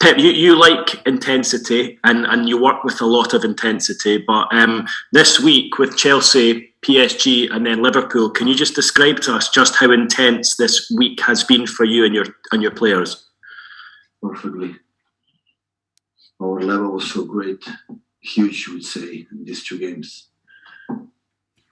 Pep, you like intensity and you work with a lot of intensity, but this week with Chelsea, PSG and then Liverpool, can you just describe to us just how intense this week has been for you and your players? Perfectly. Our level was so great, huge, you would say, in these two games.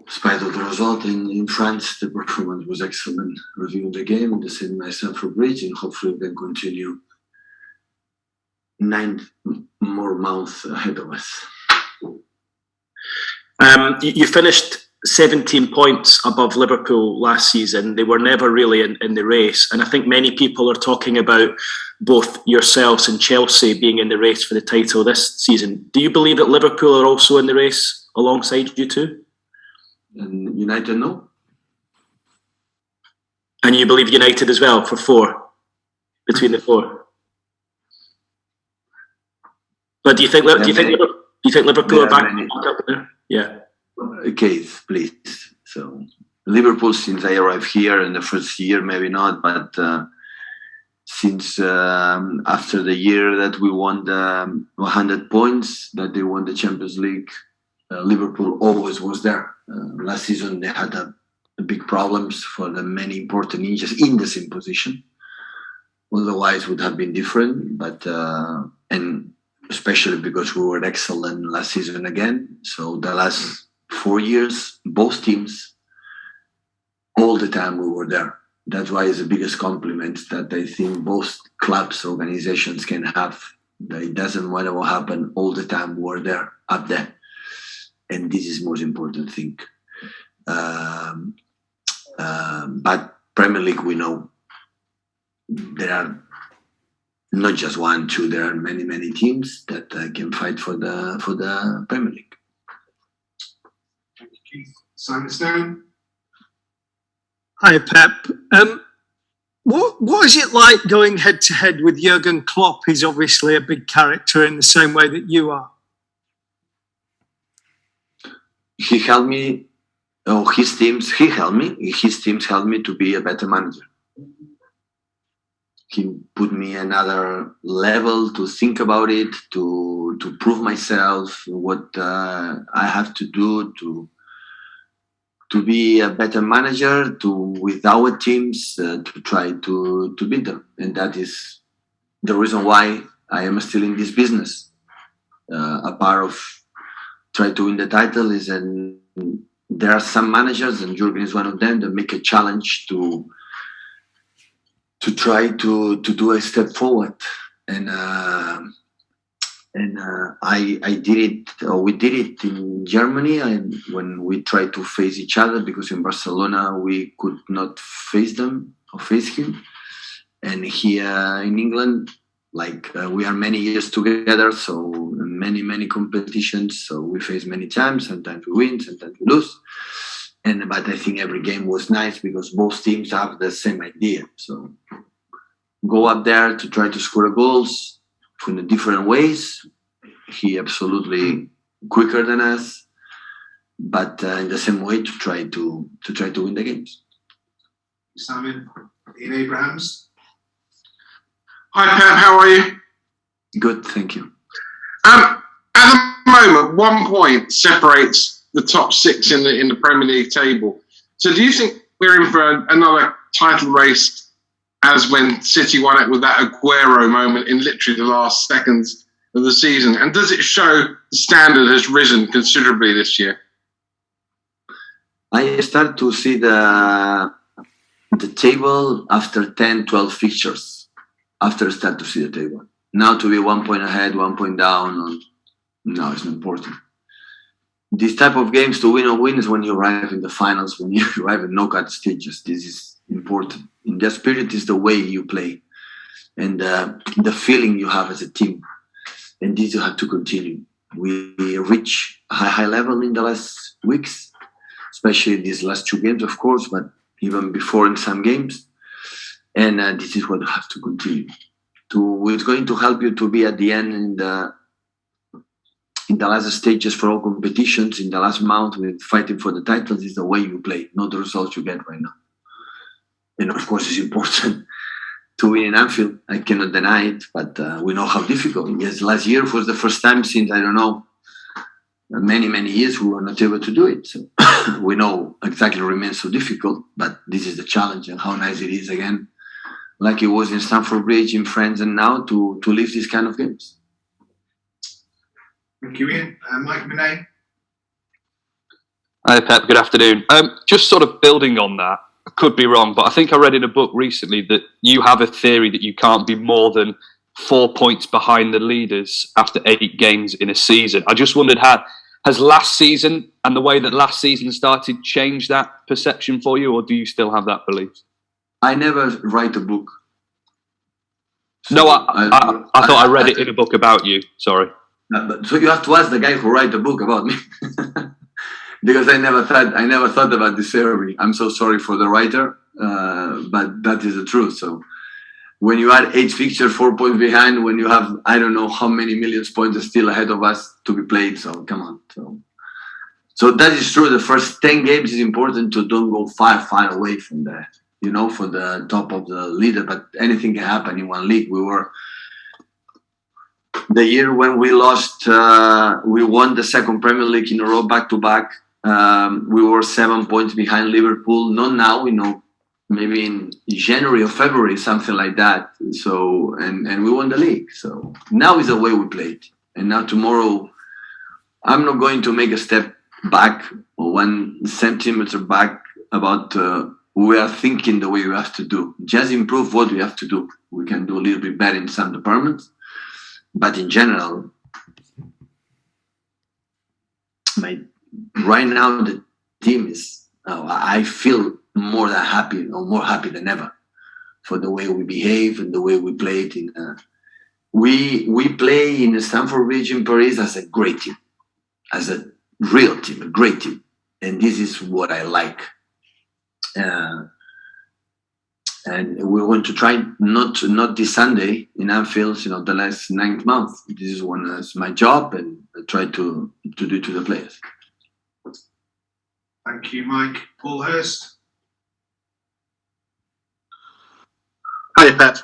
Despite of the result in France, the performance was excellent. Reviewing the game, the same at Stamford Bridge, and hopefully we can continue 9 more months ahead of us. You finished 17 points above Liverpool last season. They were never really in the race. And I think many people are talking about both yourselves and Chelsea being in the race for the title this season. Do you believe that Liverpool are also in the race alongside you two? And United, no. And you believe United as well for 4, between the 4? But do you think Liverpool are back up there? Yeah. Keith, please. So Liverpool, since I arrived here in the first year, maybe not, but since after the year that we won the 100 points, that they won the Champions League, Liverpool always was there. Last season they had big problems for the many important injuries in the same position. Otherwise, it would have been different. But and especially because we were excellent last season again. So the last 4 years, both teams, all the time we were there. That's why it's the biggest compliment that I think both clubs, organizations can have. That it doesn't matter what happened, all the time we're there, up there. And this is the most important thing. But Premier League, we know there are not just 1, 2. There are many, many teams that can fight for the Premier League. Thank you, Keith. Simon Stone. Hi, Pep. What is it like going head to head with Jurgen Klopp? He's obviously a big character in the same way that you are. He helped me. His teams helped me to be a better manager. He put me another level to think about it, to prove myself, what I have to do to be a better manager, with our teams to try to beat them. And that is the reason why I am still in this business. A part of try to win the title is, and there are some managers, and Jurgen is one of them, that make a challenge to try to do a step forward. And I did it, or we did it in Germany, and when we tried to face each other, because in Barcelona we could not face them or face him. And here in England, we are many years together, so many competitions, so we face many times. Sometimes we win, sometimes we lose. But I think every game was nice because both teams have the same idea. So go up there to try to score goals in the different ways. He absolutely quicker than us, but in the same way to try to win the games. Simon, Ian Abrahams. Hi Pep, how are you? Good, thank you. At the moment, 1 point separates the top 6 in the Premier League table. So do you think we're in for another title race, as when City won it with that Aguero moment in literally the last seconds of the season? And does it show the standard has risen considerably this year? I start to see the table after 10, 12 fixtures. After I start to see the table. Now to be 1 point ahead, 1 point down, no, it's not important. This type of games, to win or win, is when you arrive in the finals, when you arrive in knockout stages. This is important. In the spirit is the way you play and the feeling you have as a team. And this you have to continue. We reach a high level in the last weeks, especially these last 2 games, of course, but even before in some games. And this is what you have to continue. It's going to help you to be at the end in the last stages for all competitions, in the last month with fighting for the titles. Is the way you play, not the results you get right now. And of course, it's important to win in Anfield. I cannot deny it, but we know how difficult. Yes, last year was the first time since, I don't know, many years we were not able to do it. So we know exactly it remains so difficult, but this is the challenge, and how nice it is again, like it was in Stamford Bridge in France, and now to live these kind of games. Thank you, Ian. Mike Monet. Hi, Pep. Good afternoon. Just sort of building on that, I could be wrong, but I think I read in a book recently that you have a theory that you can't be more than 4 points behind the leaders after 8 games in a season. I just wondered, has last season and the way that last season started changed that perception for you, or do you still have that belief? I never write a book. So no, I thought I read it in a book about you. Sorry. So you have to ask the guy who wrote the book about me. Because I never thought about this theory. I'm so sorry for the writer, but that is the truth. So when you add 8 fixtures, 4 points behind, when you have, I don't know how many millions points still ahead of us to be played. So come on. So that is true. The first 10 games is important to don't go far away from the, for the top of the leader. But anything can happen in one league. We were the year when we lost, we won the second Premier League in a row back to back. We were 7 points behind Liverpool. Not now, maybe in January or February, something like that. So, and we won the league. So now is the way we played. And now tomorrow, I'm not going to make a step back or 1 centimeter back about we are thinking the way we have to do. Just improve what we have to do. We can do a little bit better in some departments. But in general, right now the team is, I feel more happy than ever for the way we behave and the way we played. We play in the Stamford Bridge in Paris as a great team, as a real team, a great team. And this is what I like. And we want to try not this Sunday in Anfield, the last 9th month. This is when it's my job, and I try to do it to the players. Thank you, Mike. Paul Hurst. Hi, Pep.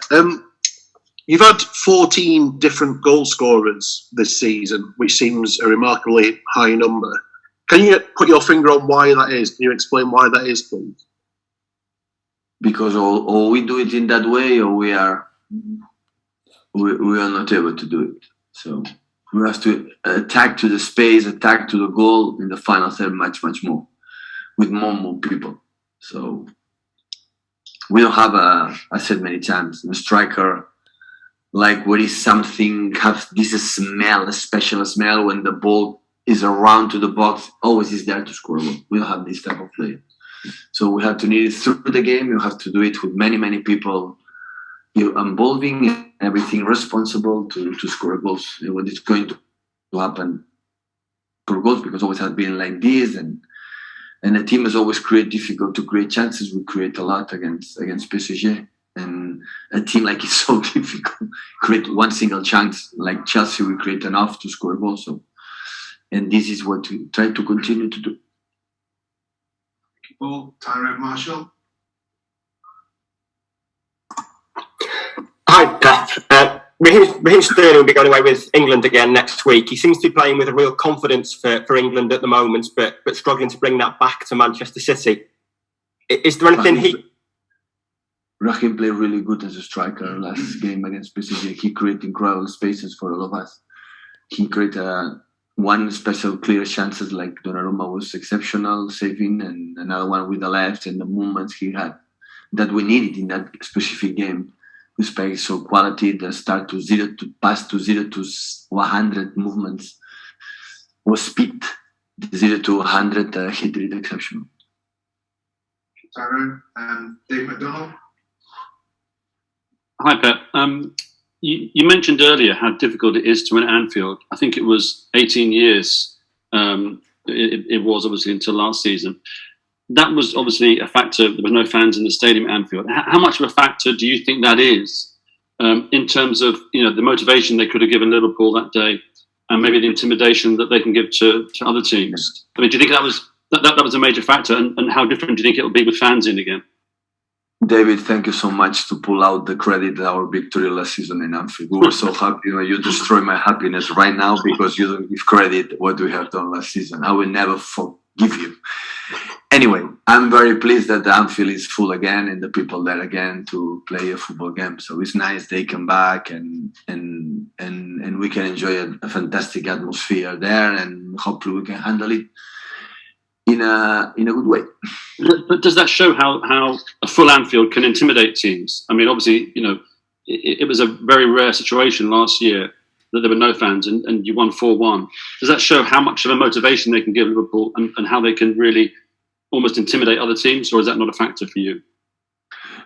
You've had 14 different goal scorers this season, which seems a remarkably high number. Can you put your finger on why that is? Can you explain why that is, please? Because or we do it in that way, or we are not able to do it. So we have to attack to the space, attack to the goal in the final third much more, with more people. So we don't have I said many times, a striker like what is something, have this smell, a special smell when the ball is around to the box, always is there to score a goal. We don't have this type of player. So we have to need it through the game. You have to do it with many people. You're involving everything responsible to score goals. What is going to happen for goals, because always has been like this, and the team is always difficult to create chances. We create a lot against PSG, and a team like it's so difficult create one single chance. Like Chelsea, we create enough to score a goal. So, and this is what we try to continue to do. Paul, Tyrone Marshall. Hi, Pep. Raheem Sterling will be going away with England again next week. He seems to be playing with a real confidence for England at the moment, but struggling to bring that back to Manchester City. Is there anything Raheem played really good as a striker last game against PSG. He created incredible spaces for all of us. He created one special clear chances, like Donnarumma was exceptional saving, and another one with the left, and the movements he had that we needed in that specific game. The space, so quality, the start to 0 to pass to 0 to 100 movements, or speed, 0 to 100, he did it exceptional. Tyrone, Dave McDonald. Hi, Pep. You mentioned earlier how difficult it is to win at Anfield. I think it was 18 years. It was obviously until last season. That was obviously a factor. There were no fans in the stadium at Anfield. How much of a factor do you think that is in terms of the motivation they could have given Liverpool that day, and maybe the intimidation that they can give to other teams? I mean, do you think that was a major factor, and how different do you think it will be with fans in again? David, thank you so much to pull out the credit of our victory last season in Anfield. We were so happy. You destroy my happiness right now because you don't give credit what we have done last season. I will never forgive you. Anyway, I'm very pleased that the Anfield is full again and the people there again to play a football game. So it's nice they come back and we can enjoy a fantastic atmosphere there, and hopefully we can handle it in a good way. But does that show how a full Anfield can intimidate teams? I mean, obviously, it was a very rare situation last year that there were no fans and you won 4-1. Does that show how much of a motivation they can give Liverpool and how they can really almost intimidate other teams, or is that not a factor for you?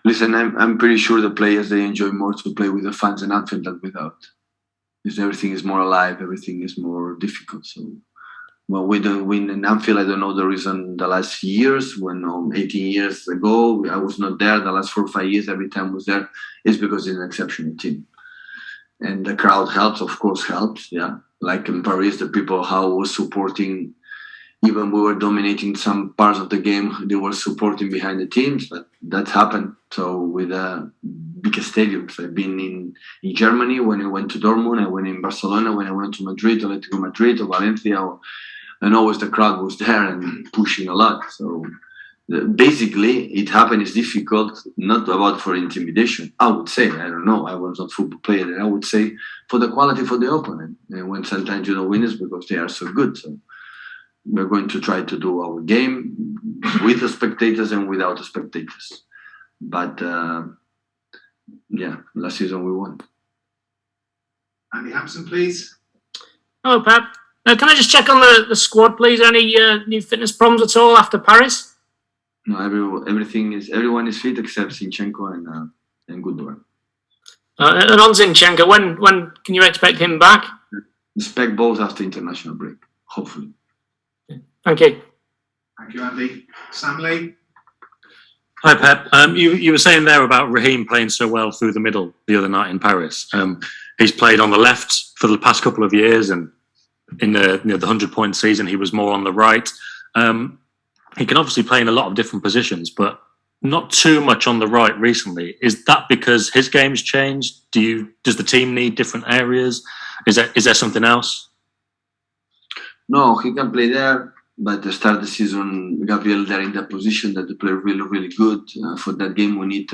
Listen, I'm pretty sure the players, they enjoy more to play with the fans in Anfield than without. Because everything is more alive, everything is more difficult. So, well, we don't win in Anfield. I don't know the reason. The last years, when 18 years ago, I was not there. The last 4 or 5 years, every time I was there, is because it's an exceptional team. And the crowd helps, of course, helps. Yeah, like in Paris, the people how was supporting. Even we were dominating some parts of the game, they were supporting behind the teams. But that happened. So with bigger stadiums, I've been in Germany when I went to Dortmund. I went in Barcelona when I went to Madrid, Atletico Madrid, or Valencia, and always the crowd was there and pushing a lot. So basically, it happened. It's difficult, not about for intimidation. I would say, I don't know. I was not a football player. I would say for the quality for the opponent. And when sometimes you don't win, it's because they are so good. So we're going to try to do our game with the spectators and without the spectators. But last season we won. Andy Hampson, please. Hello, Pep. Can I just check on the squad, please? Any new fitness problems at all after Paris? No, everyone is fit except Zinchenko and Gundogan. And on Zinchenko, when can you expect him back? Expect both after international break, hopefully. Thank you. Thank you, Andy. Sam Lee. Hi, Pep. You were saying there about Raheem playing so well through the middle the other night in Paris. He's played on the left for the past couple of years, and in the 100-point season, he was more on the right. He can obviously play in a lot of different positions, but not too much on the right recently. Is that because his game's changed? Does the team need different areas? Is there something else? No, he can play there, but to start the season, Gabriel there in that position that they play really, really good. For that game, we need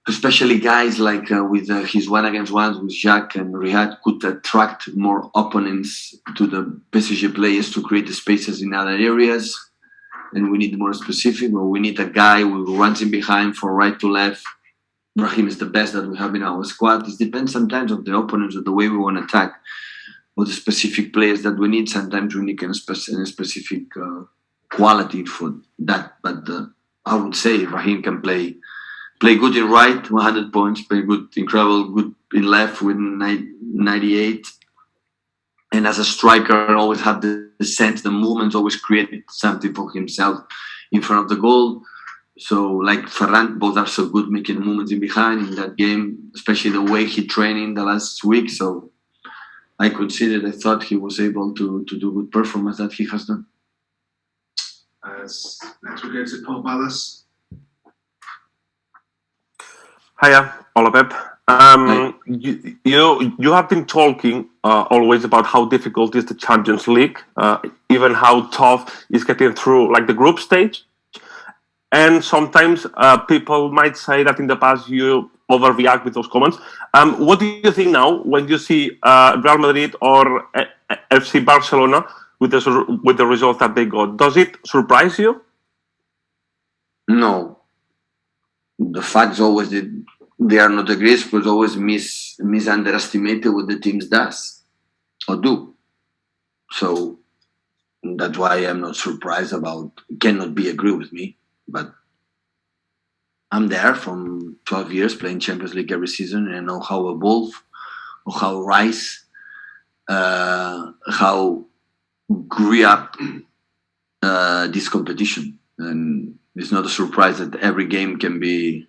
especially guys like with his 1-against-1s with Jacques and Riyad could attract more opponents to the PSG players to create the spaces in other areas. And we need more specific, or we need a guy who runs in behind from right to left. Raheem is the best that we have in our squad. It depends sometimes on the opponents or the way we want to attack, or the specific players that we need. Sometimes we need a specific quality for that. But I would say Raheem can play good in right, 100 points, play good, incredible, good in left with 98. And as a striker, always have the sense, the movements, always create something for himself in front of the goal. So like Ferran, both are so good making movements in behind in that game, especially the way he trained in the last week. So I thought he was able to do good performance that he has done. Next we go to Paul Ballas. Hiya, hola Pep. You have been talking always about how difficult is the Champions League, even how tough is getting through like the group stage. And sometimes people might say that in the past you overreact with those comments. What do you think now when you see Real Madrid or FC Barcelona with the results that they got? Does it surprise you? No. The facts always they are not the greatest, but always underestimated what the teams does or do. So that's why I'm not surprised about. Cannot be agree with me, but I'm there from 12 years playing Champions League every season, and I know how evolve, or how rise, how grew up this competition, and it's not a surprise that every game can be,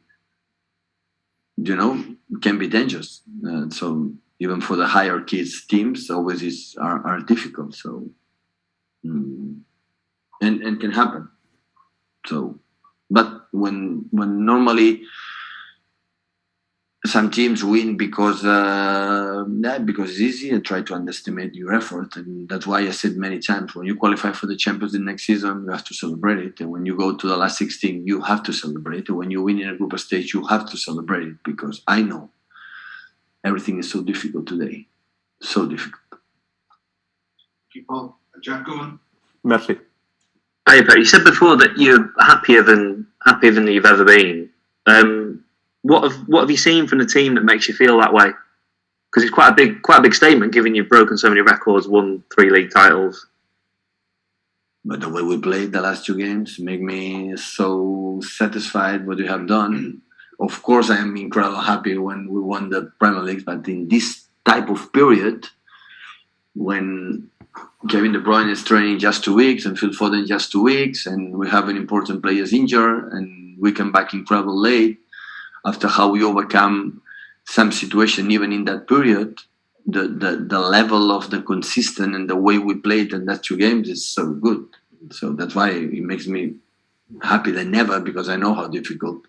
dangerous. So even for the higher kids teams, always are difficult. So and can happen. So But when normally some teams win because it's easy and try to underestimate your effort, and that's why I said many times, when you qualify for the Champions League next season, you have to celebrate it, and when you go to the last 16, you have to celebrate it. When you win in a group stage, you have to celebrate it, because I know everything is so difficult today, so difficult. People, Jack, go on. Merci. Hey, but you said before that you're happier than you've ever been. What have you seen from the team that makes you feel that way? Because it's quite a big statement, given you've broken so many records, won 3 league titles. But the way we played the last 2 games make me so satisfied what we have done. Of course, I am incredibly happy when we won the Premier League, but in this type of period, when Kevin De Bruyne is training just 2 weeks and Phil Foden just 2 weeks, and we have an important players injured, and we come back incredibly late, after how we overcome some situation even in that period, the level of the consistent and the way we played in that 2 games is so good. So that's why it makes me happy than ever, because I know how difficult.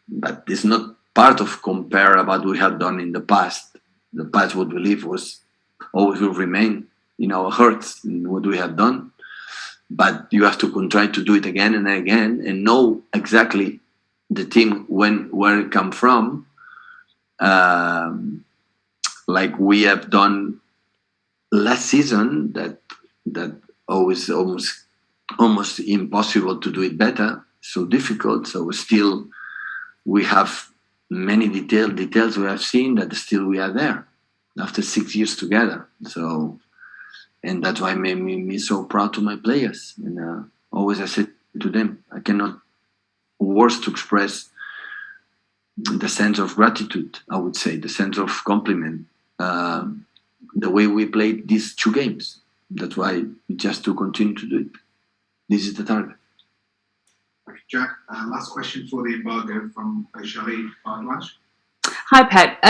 But it's not part of compare about what we have done in the past. The past, what we live, was always will remain in our hearts in what we have done. But you have to try to do it again and again, and know exactly the team where it come from, like we have done last season. That always almost impossible to do it better. So difficult. So still we have many details we have seen that still we are there after 6 years together. So, and that's why made me so proud to my players. And always I said to them, I cannot words to express the sense of gratitude, I would say, the sense of compliment, the way we played these 2 games. That's why just to continue to do it. This is the target. Okay, Jack, last question for the embargo from Sharif Bardwaj. Hi, Pep.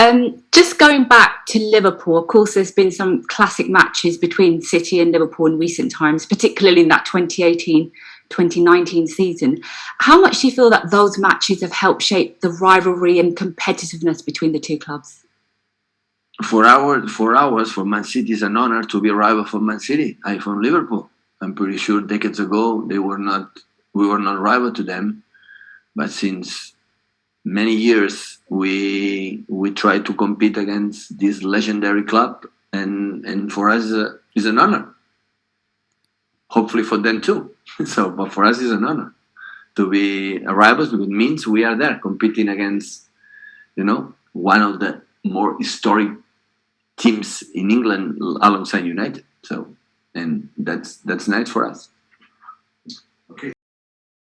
Just going back to Liverpool, of course, there's been some classic matches between City and Liverpool in recent times, particularly in that 2018-2019 season. How much do you feel that those matches have helped shape the rivalry and competitiveness between the 2 clubs? For Man City is an honor to be a rival for Man City. I'm from Liverpool. I'm pretty sure decades ago we were not rival to them, but since many years we try to compete against this legendary club, and for us it's an honor. Hopefully for them too. So, but for us it's an honor to be rivals, because it means we are there competing against, one of the more historic teams in England alongside United. So, and that's nice for us.